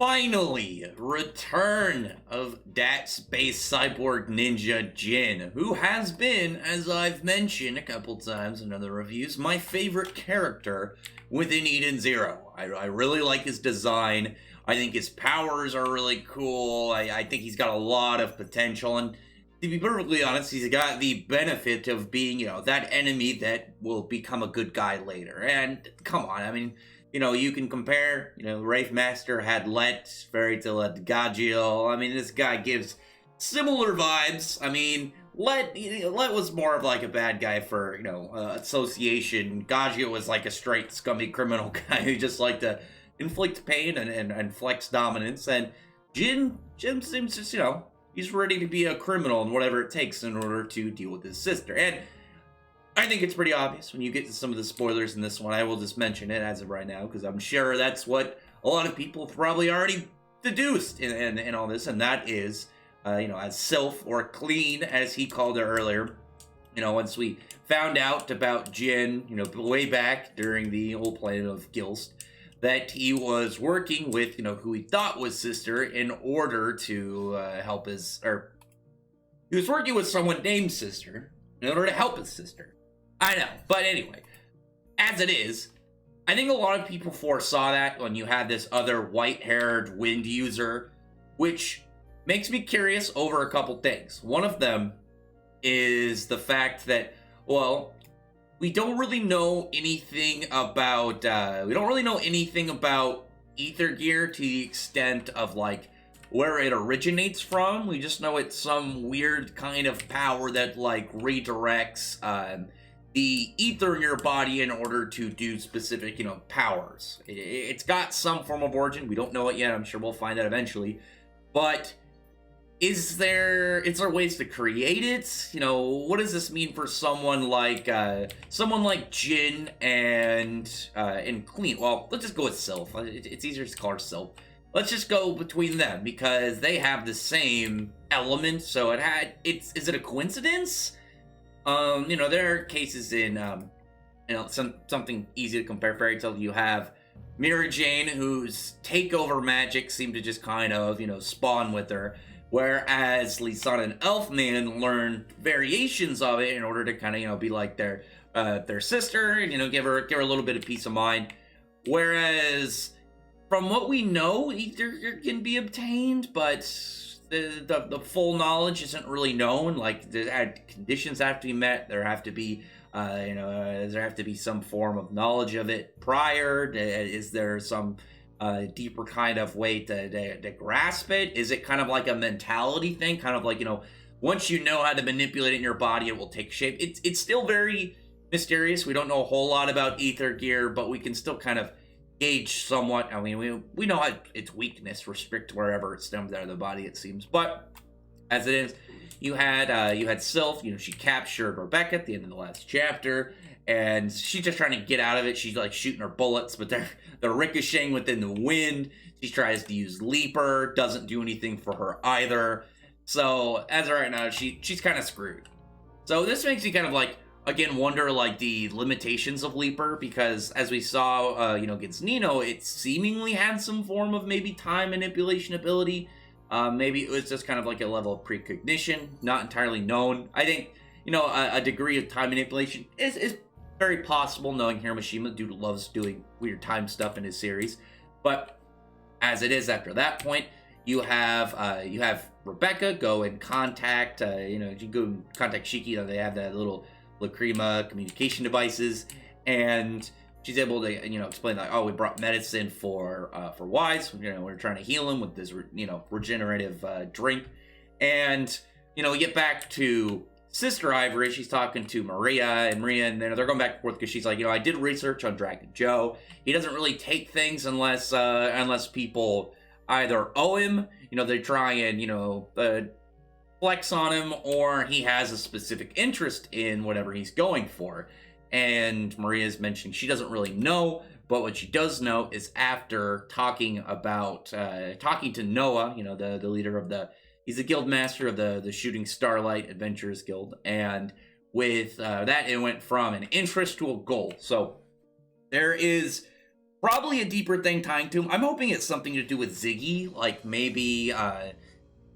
Finally, return of Dat Space Cyborg Ninja Jin, who has been, as I've mentioned a couple times in other reviews, my favorite character within Eden Zero. I really like his design. I think his powers are really cool. I think he's got a lot of potential, and to be perfectly honest, he's got the benefit of being, that enemy that will become a good guy later. And come on, I mean, you can compare, Wraith Master had Let, Fairy Tail had Gaggiel. I mean, this guy gives similar vibes. I mean, Let was more of like a bad guy for, association. Gaggiel was like a straight scummy criminal guy who just liked to inflict pain and flex dominance. And Jin seems just, he's ready to be a criminal and whatever it takes in order to deal with his sister. And I think it's pretty obvious when you get to some of the spoilers in this one. I will just mention it as of right now because I'm sure that's what a lot of people probably already deduced in all this, and that is, as Sylph, or Clean as he called her earlier. Once we found out about Jin, way back during the old plan of Gilst, that he was working with, who he thought was sister in order to help his, or he was working with someone named Sister in order to help his sister. I know, but anyway, as it is, I think a lot of people foresaw that when you had this other white-haired wind user, which makes me curious over a couple things. One of them is the fact that, well, we don't really know anything about Ether Gear to the extent of, like, where it originates from. We just know it's some weird kind of power that, like, redirects, the ether in your body in order to do specific, powers. It's got some form of origin. We don't know it yet. I'm sure we'll find out eventually. But is there ways to create it? What does this mean for someone like Jin and Clean? Well, let's just go with Sylph. It's easier to call her Sylph. Let's just go between them because they have the same element. So is it a coincidence? There are cases in, something easy to compare Fairy Tail. You have Mira Jane, whose takeover magic seemed to just kind of, spawn with her, whereas Lisanne and Elfman learned variations of it in order to kind of, be like their sister and, give her a little bit of peace of mind. Whereas, from what we know, Ether can be obtained, but the full knowledge isn't really known. Like, conditions have to be met. There have to be some form of knowledge of it prior. Is there some deeper kind of way to grasp it? Is it kind of like a mentality thing? Kind of like, once you know how to manipulate it in your body, it will take shape. It's still very mysterious. We don't know a whole lot about Ether Gear, but we can still kind of gauge somewhat. I mean, we know how its weakness restrict wherever it stems out of the body, it seems. But as it is, you had Sylph. She captured Rebecca at the end of the last chapter, and she's just trying to get out of it. She's like shooting her bullets, but they're ricocheting within the wind. She tries to use Leaper, doesn't do anything for her either. So as of right now, she's kind of screwed. So this makes me kind of like, again, wonder like the limitations of Leaper, because as we saw, against Nino, it seemingly had some form of maybe time manipulation ability. Maybe it was just kind of like a level of precognition, not entirely known. I think, a degree of time manipulation is very possible, knowing Hiramashima. Dude loves doing weird time stuff in his series. But as it is, after that point, you have Rebecca go and contact, you go and contact Shiki. They have that little Lacrima communication devices, and she's able to, explain like, oh, we brought medicine for Wise. We're trying to heal him with this, regenerative drink. And, we get back to Sister Ivory. She's talking to Maria, and they're going back and forth because she's like, I did research on Dragon Joe. He doesn't really take things unless people either owe him, they try and, flex on him, or he has a specific interest in whatever he's going for. And Maria's mentioning she doesn't really know, but what she does know is after talking to Noah, the leader of he's the guild master of the Shooting Starlight Adventurers Guild, and with that, it went from an interest to a goal. So there is probably a deeper thing tying to him. I'm hoping it's something to do with Ziggy, like maybe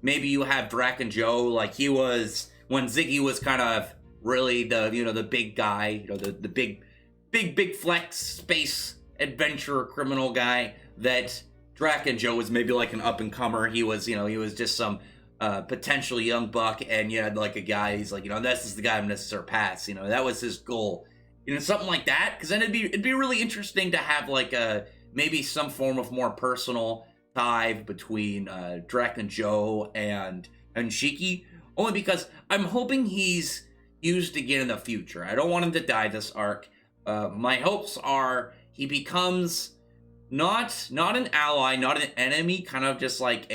you have Draken Joe, like he was when Ziggy was kind of really the big guy, the big flex space adventure criminal guy, that Draken Joe was maybe like an up and comer. He was just some potential young buck, and you had like a guy, he's like, this is the guy I'm gonna surpass. That was his goal. Something like that, because then it'd be really interesting to have like maybe some form of more personal tie between Draken Joe and Shiki, only because I'm hoping he's used again in the future. I don't want him to die this arc. My hopes are he becomes not an ally, not an enemy, kind of just like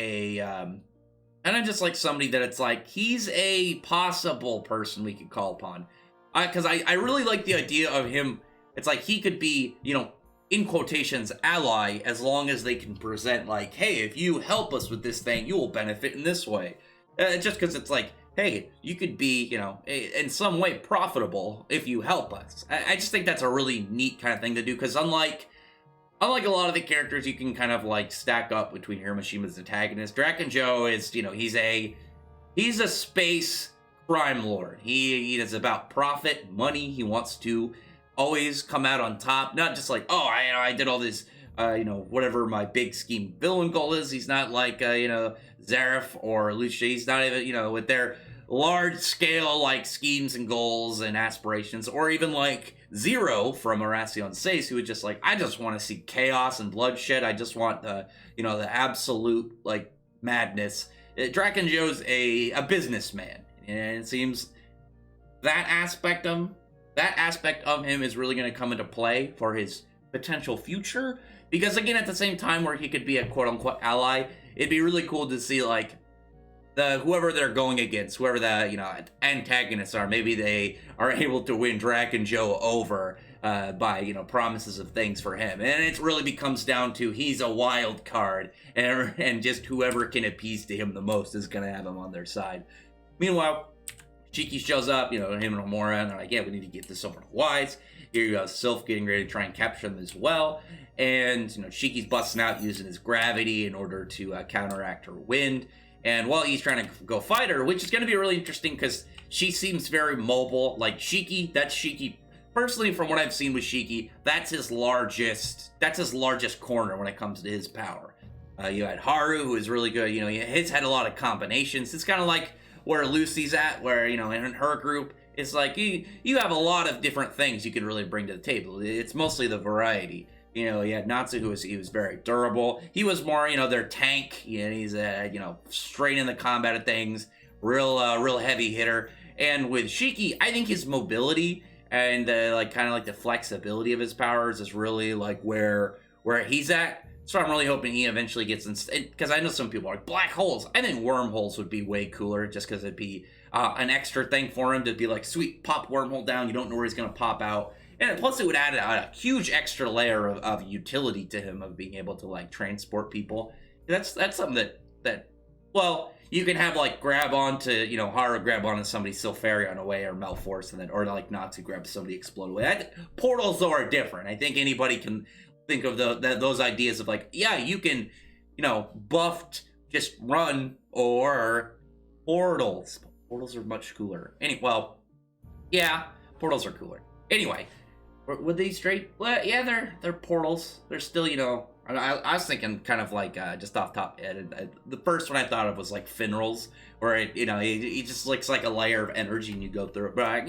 somebody that it's like he's a possible person we could call upon. Because I really like the idea of him. It's like he could be, in quotations, ally, as long as they can present like, hey, if you help us with this thing, you will benefit in this way. Just because it's like, hey, you could be, in some way profitable if you help us. I just think that's a really neat kind of thing to do, because unlike a lot of the characters you can kind of like stack up between Hiromishima's antagonist, Draken Joe is, he's a space crime lord. He is about profit, money. He wants to always come out on top, not just like, oh, I did all this, whatever my big scheme villain goal is. He's not like, Zareth or Lucia. He's not even, with their large scale like schemes and goals and aspirations, or even like Zero from Arasion Seis, who was just like, I just want to see chaos and bloodshed. I just want the absolute like madness. Draken Joe's a businessman. And it seems that aspect of him is really going to come into play for his potential future. Because again, at the same time where he could be a quote-unquote ally, it'd be really cool to see like whoever they're going against, whoever the antagonists are, maybe they are able to win Draken Joe over by promises of things for him. And it really becomes down to he's a wild card, and just whoever can appease to him the most is going to have him on their side. Meanwhile, Shiki shows up, him and Homura, and they're like, yeah, we need to get this over to Wise. Here you have Sylph getting ready to try and capture them as well. And, Shiki's busting out using his gravity in order to counteract her wind. And while he's trying to go fight her, which is going to be really interesting because she seems very mobile. Like Shiki, that's Shiki. Personally, from what I've seen with Shiki, that's his largest corner when it comes to his power. You had Haru, who is really good. He's had a lot of combinations. It's kind of like where Lucy's at, where, in her group, it's like you have a lot of different things you could really bring to the table. It's mostly the variety. You had Natsu, he was very durable. He was more, their tank. He's straight in the combat of things, real heavy hitter. And with Shiki, I think his mobility and kind of like the flexibility of his powers is really like where he's at. So I'm really hoping he eventually gets in, because I know some people are like, black holes. I think wormholes would be way cooler, just because it'd be an extra thing for him to be like, sweet, pop wormhole down. You don't know where he's going to pop out. And plus it would add a huge extra layer of utility to him, of being able to like transport people. That's something that well, you can have like grab onto, Haru grab onto somebody Sylpharia away, or Malforce, and then, or like Natsu grab somebody explode away. Portals though are different. I think anybody can think of those ideas of like, yeah, you can, buffed just run, or portals. Portals are much cooler. Yeah, portals are cooler. Anyway, were they straight? Well, yeah, they're portals. They're still, I was thinking kind of like just off top head. The first one I thought of was like Finrals, where it just looks like a layer of energy and you go through it. But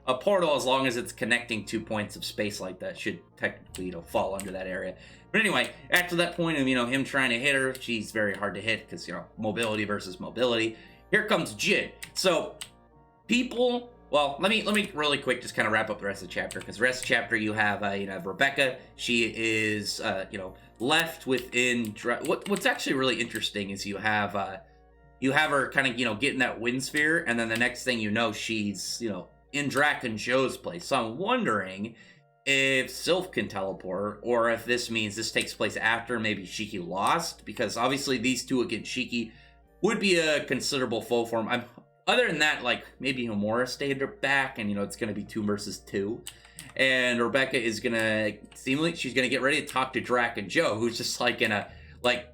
a portal, as long as it's connecting 2 points of space like that, should technically fall under that area. But anyway, after that point of him trying to hit her, she's very hard to hit because mobility versus mobility. Here comes Jin. So people. Well, let me really quick just kind of wrap up the rest of the chapter, because the rest of the chapter you have Rebecca. She is left within. What's actually really interesting is you have her kind of getting that wind sphere, and then the next thing she's in Draken Joe's place. So I'm wondering if Sylph can teleport, or if this means this takes place after maybe Shiki lost, because obviously these two against Shiki would be a considerable foe for him. Other than that, like, maybe Homura stayed back, and, it's going to be 2 versus 2. and Rebecca is gonna seemingly she's gonna get ready to talk to Drac and Joe, who's just like in a like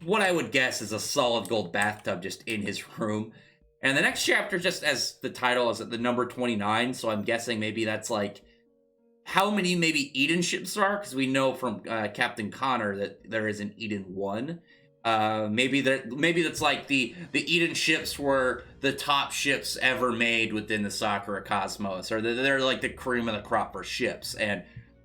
what I would guess is a solid gold bathtub just in his room. And the next chapter, just as the title is at the number 29, so I'm guessing maybe that's like how many maybe Eden ships are, because we know from Captain Connor that there is an Eden 1. Maybe that's like the Eden ships were the top ships ever made within the Sakura Cosmos, or they're like the cream of the crop for ships, and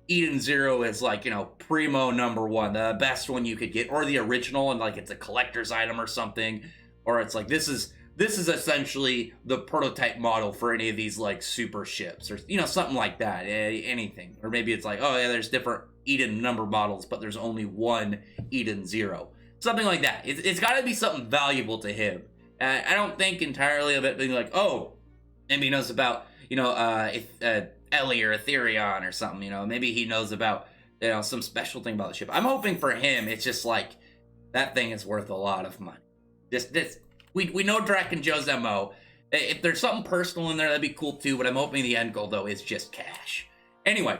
Eden Zero is like, you know, primo number 1, the best one you could get, or the original, and like it's a collector's item or something, or it's like this is essentially the prototype model for any of these like super ships, or you know, something like that, anything. Or maybe it's like, oh yeah, there's different Eden number models, but there's only one Eden Zero, something like that. It's got to be something valuable to him. I don't think entirely of it being like, oh, maybe he knows about, you know, Ellie or Ethereon or something, you know, maybe he knows about, you know, some special thing about the ship. I'm hoping for him it's just like that thing is worth a lot of money. We know Drac and Joe's MO. If there's something personal in there, that'd be cool too, but I'm hoping the end goal, though, is just cash. Anyway,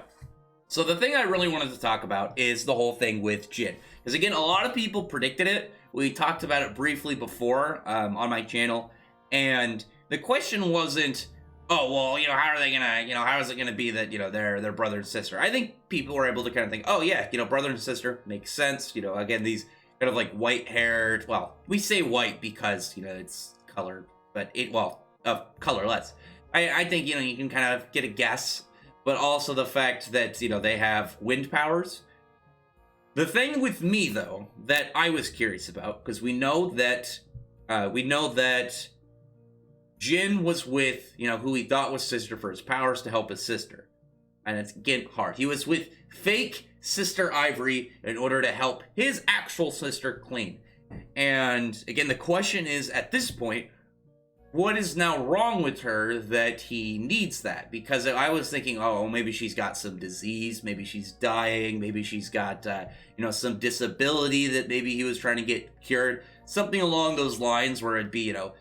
so the thing I really wanted to talk about is the whole thing with Jin. Because again, a lot of people predicted it. We talked about it briefly before on my channel. And the question wasn't, oh, well, you know, how are they gonna, you know, how is it gonna be that, you know, they're brother and sister? I think people were able to kind of think, oh yeah, you know, brother and sister makes sense. You know, again, these kind of like white-haired, well, we say white because, you know, it's color, but colorless. I think, you know, you can kind of get a guess, but also the fact that, you know, they have wind powers. The thing with me, though, that I was curious about, because we know that Jin was with, you know, who he thought was sister for his powers to help his sister. And it's, again, hard. He was with fake Sister Ivory in order to help his actual sister clean. And again, the question is, at this point, what is now wrong with her that he needs that? Because I was thinking, oh, maybe she's got some disease, maybe she's dying, maybe she's got, you know, some disability that maybe he was trying to get cured. Something along those lines where it'd be, you know,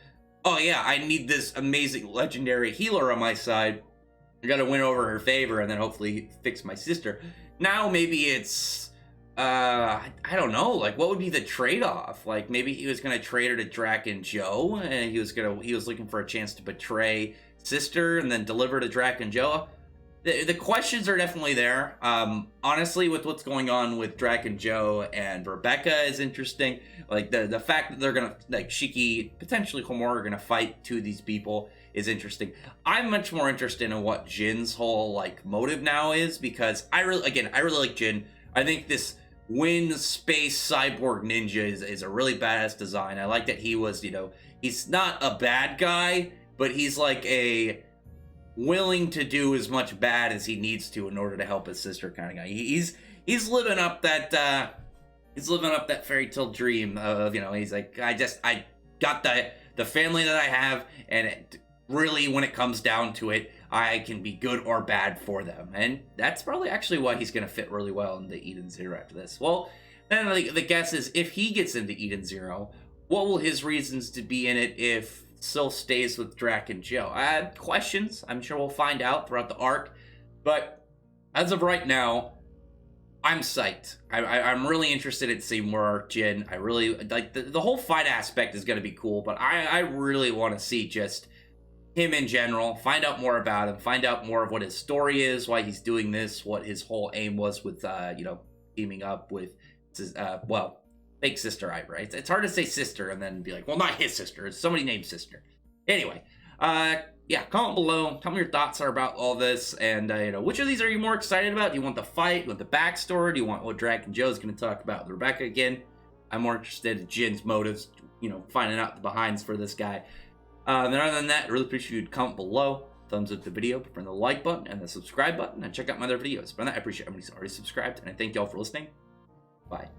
oh yeah, I need this amazing legendary healer on my side. I gotta win over her favor and then hopefully fix my sister. Now maybe it's, I don't know, like what would be the trade-off? Like maybe he was gonna trade her to Drac and Joe, and he was looking for a chance to betray sister and then deliver to Drac and Joe. The questions are definitely there. Honestly, with what's going on with Drac and Joe and Rebecca is interesting. Like the fact that they're gonna, like Shiki, potentially Homura, are gonna fight two of these people is interesting. I'm much more interested in what Jin's whole like motive now is, because I really like Jin. I think this wind space cyborg ninja is a really badass design. I like that he was, you know, he's not a bad guy, but he's like a willing to do as much bad as he needs to in order to help his sister kind of guy. He's living up that fairy tale dream of, you know, he's like, I got the family that I have, and really, when it comes down to it, I can be good or bad for them. And that's probably actually why he's going to fit really well into Eden Zero after this. Well, then the guess is, if he gets into Eden Zero, what will his reasons to be in it if Syl stays with Drac and Joe? I had questions. I'm sure we'll find out throughout the arc. But as of right now, I'm psyched. I'm really interested in seeing more Jin. I really, like, the whole fight aspect is going to be cool, but I really want to see just him in general, find out more about him, find out more of what his story is, why he's doing this, what his whole aim was with, you know, teaming up with, well, fake sister Ivory. It's hard to say sister and then be like, well, not his sister, it's somebody named sister. Anyway, yeah, comment below, tell me your thoughts are about all this, and, you know, which of these are you more excited about? Do you want the fight, do you want the backstory, do you want what Drac and Joe's going to talk about with Rebecca again? I'm more interested in Jin's motives, you know, finding out the behinds for this guy. Then other than that, I really appreciate you to comment below, thumbs up the video, press the like button and the subscribe button, and check out my other videos. But that, I appreciate everybody who's already subscribed, and I thank y'all for listening. Bye.